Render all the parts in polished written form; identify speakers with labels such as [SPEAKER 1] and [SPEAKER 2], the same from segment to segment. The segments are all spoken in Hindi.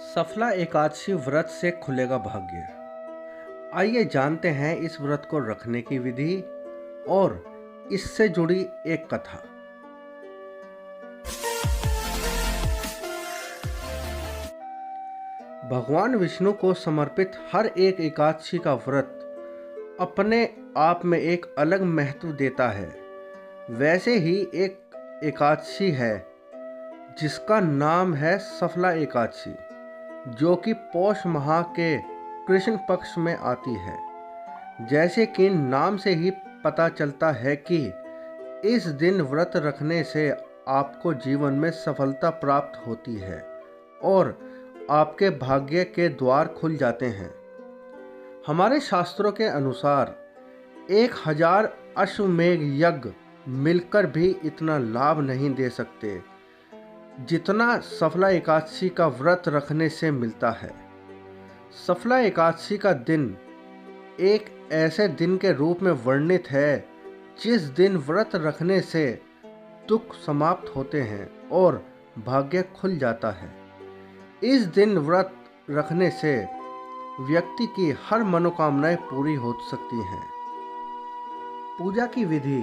[SPEAKER 1] सफला एकादशी व्रत से खुलेगा भाग्य। आइए जानते हैं इस व्रत को रखने की विधि और इससे जुड़ी एक कथा। भगवान विष्णु को समर्पित हर एक एकादशी का व्रत अपने आप में एक अलग महत्व देता है। वैसे ही एक एकादशी है जिसका नाम है सफला एकादशी, जो कि पौष माह के कृष्ण पक्ष में आती है। जैसे कि नाम से ही पता चलता है कि इस दिन व्रत रखने से आपको जीवन में सफलता प्राप्त होती है और आपके भाग्य के द्वार खुल जाते हैं। हमारे शास्त्रों के अनुसार 1000 अश्वमेध यज्ञ मिलकर भी इतना लाभ नहीं दे सकते जितना सफला एकादशी का व्रत रखने से मिलता है। सफला एकादशी का दिन एक ऐसे दिन के रूप में वर्णित है जिस दिन व्रत रखने से दुख समाप्त होते हैं और भाग्य खुल जाता है। इस दिन व्रत रखने से व्यक्ति की हर मनोकामनाएं पूरी हो सकती हैं। पूजा की विधि: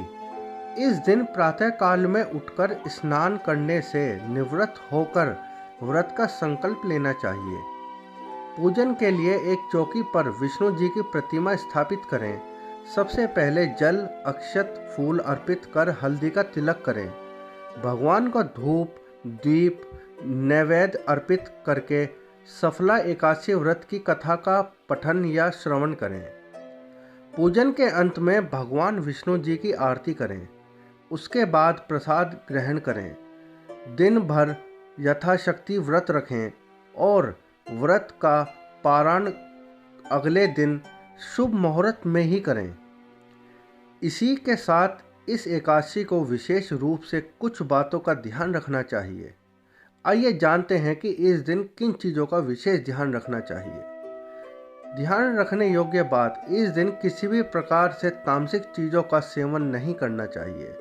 [SPEAKER 1] इस दिन प्रातः काल में उठकर स्नान करने से निवृत्त होकर व्रत का संकल्प लेना चाहिए। पूजन के लिए एक चौकी पर विष्णु जी की प्रतिमा स्थापित करें। सबसे पहले जल, अक्षत, फूल अर्पित कर हल्दी का तिलक करें। भगवान को धूप, दीप, नैवेद्य अर्पित करके सफला एकादशी व्रत की कथा का पठन या श्रवण करें। पूजन के अंत में भगवान विष्णु जी की आरती करें। उसके बाद प्रसाद ग्रहण करें। दिन भर यथाशक्ति व्रत रखें और व्रत का पारण अगले दिन शुभ मुहूर्त में ही करें। इसी के साथ इस एकादशी को विशेष रूप से कुछ बातों का ध्यान रखना चाहिए। आइए जानते हैं कि इस दिन किन चीज़ों का विशेष ध्यान रखना चाहिए। ध्यान रखने योग्य बात: इस दिन किसी भी प्रकार से तामसिक चीज़ों का सेवन नहीं करना चाहिए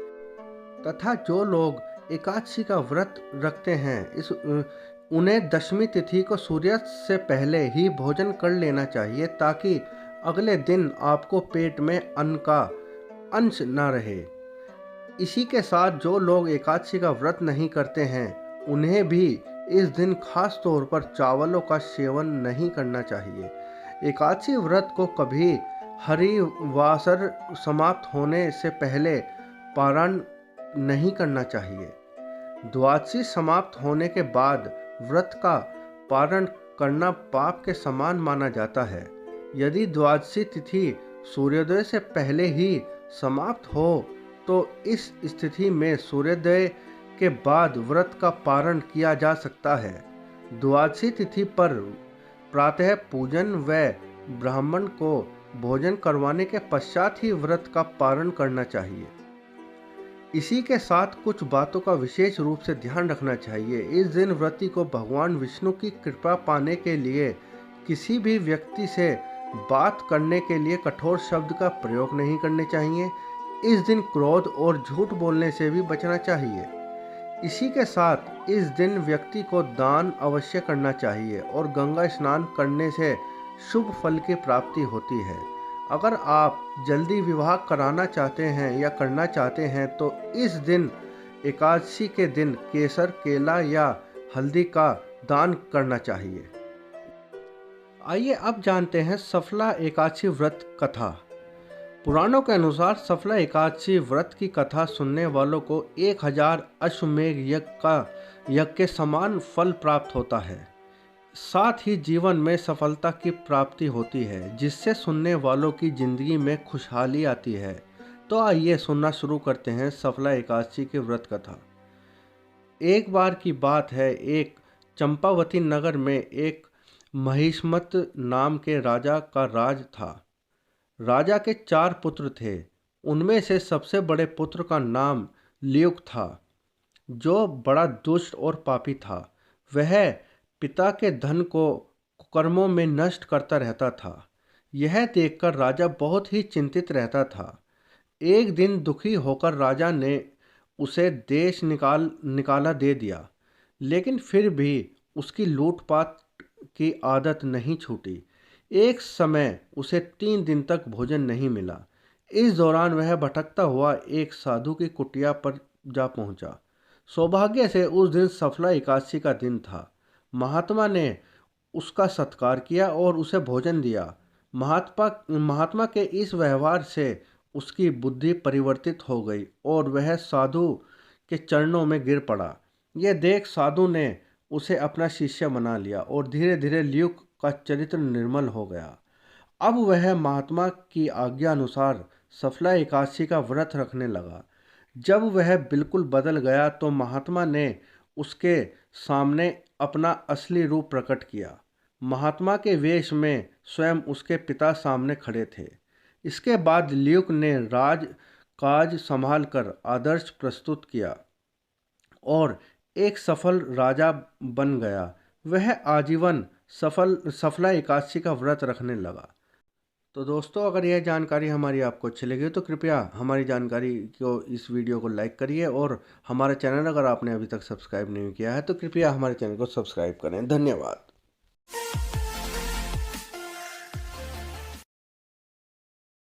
[SPEAKER 1] तथा जो लोग एकादशी का व्रत रखते हैं उन्हें दशमी तिथि को सूर्यास्त से पहले ही भोजन कर लेना चाहिए ताकि अगले दिन आपको पेट में अन्न का अंश न रहे। इसी के साथ जो लोग एकादशी का व्रत नहीं करते हैं उन्हें भी इस दिन खास तौर पर चावलों का सेवन नहीं करना चाहिए। एकादशी व्रत को कभी हरिवासर समाप्त होने से पहले पारण नहीं करना चाहिए। द्वादशी समाप्त होने के बाद व्रत का पारण करना पाप के समान माना जाता है। यदि द्वादशी तिथि सूर्योदय से पहले ही समाप्त हो तो इस स्थिति में सूर्योदय के बाद व्रत का पारण किया जा सकता है। द्वादशी तिथि पर प्रातः पूजन व ब्राह्मण को भोजन करवाने के पश्चात ही व्रत का पारण करना चाहिए। इसी के साथ कुछ बातों का विशेष रूप से ध्यान रखना चाहिए। इस दिन व्रती को भगवान विष्णु की कृपा पाने के लिए किसी भी व्यक्ति से बात करने के लिए कठोर शब्द का प्रयोग नहीं करने चाहिए। इस दिन क्रोध और झूठ बोलने से भी बचना चाहिए। इसी के साथ इस दिन व्यक्ति को दान अवश्य करना चाहिए और गंगा स्नान करने से शुभ फल की प्राप्ति होती है। अगर आप जल्दी विवाह कराना चाहते हैं या करना चाहते हैं तो इस दिन एकादशी के दिन केसर, केला या हल्दी का दान करना चाहिए। आइए अब जानते हैं सफला एकादशी व्रत कथा। पुराणों के अनुसार सफला एकादशी व्रत की कथा सुनने वालों को 1000 अश्वमेध यज्ञ के समान फल प्राप्त होता है। साथ ही जीवन में सफलता की प्राप्ति होती है जिससे सुनने वालों की जिंदगी में खुशहाली आती है। तो आइए सुनना शुरू करते हैं सफला एकादशी की व्रत कथा। एक बार की बात है, एक चंपावती नगर में एक महिष्मत नाम के राजा का राज था। राजा के 4 पुत्र थे। उनमें से सबसे बड़े पुत्र का नाम ल्यूक था, जो बड़ा दुष्ट और पापी था। वह पिता के धन को कर्मों में नष्ट करता रहता था। यह देखकर राजा बहुत ही चिंतित रहता था। एक दिन दुखी होकर राजा ने उसे देश निकाला दे दिया, लेकिन फिर भी उसकी लूटपाट की आदत नहीं छूटी। एक समय उसे 3 दिन तक भोजन नहीं मिला। इस दौरान वह भटकता हुआ एक साधु की कुटिया पर जा पहुंचा। सौभाग्य से उस दिन सफला एकादशी का दिन था। महात्मा ने उसका सत्कार किया और उसे भोजन दिया। महात्मा के इस व्यवहार से उसकी बुद्धि परिवर्तित हो गई और वह साधु के चरणों में गिर पड़ा। यह देख साधु ने उसे अपना शिष्य बना लिया और धीरे धीरे ल्यूक का चरित्र निर्मल हो गया। अब वह महात्मा की आज्ञा अनुसार सफला एकादशी का व्रत रखने लगा। जब वह बिल्कुल बदल गया तो महात्मा ने उसके सामने अपना असली रूप प्रकट किया। महात्मा के वेश में स्वयं उसके पिता सामने खड़े थे। इसके बाद ल्यूक ने राज काज संभालकर आदर्श प्रस्तुत किया और एक सफल राजा बन गया। वह आजीवन सफला एकादशी का व्रत रखने लगा। तो दोस्तों, अगर यह जानकारी हमारी आपको अच्छी लगी तो कृपया हमारी जानकारी को, इस वीडियो को लाइक करिए और हमारा चैनल अगर आपने अभी तक सब्सक्राइब नहीं किया है तो कृपया हमारे चैनल को सब्सक्राइब करें। धन्यवाद।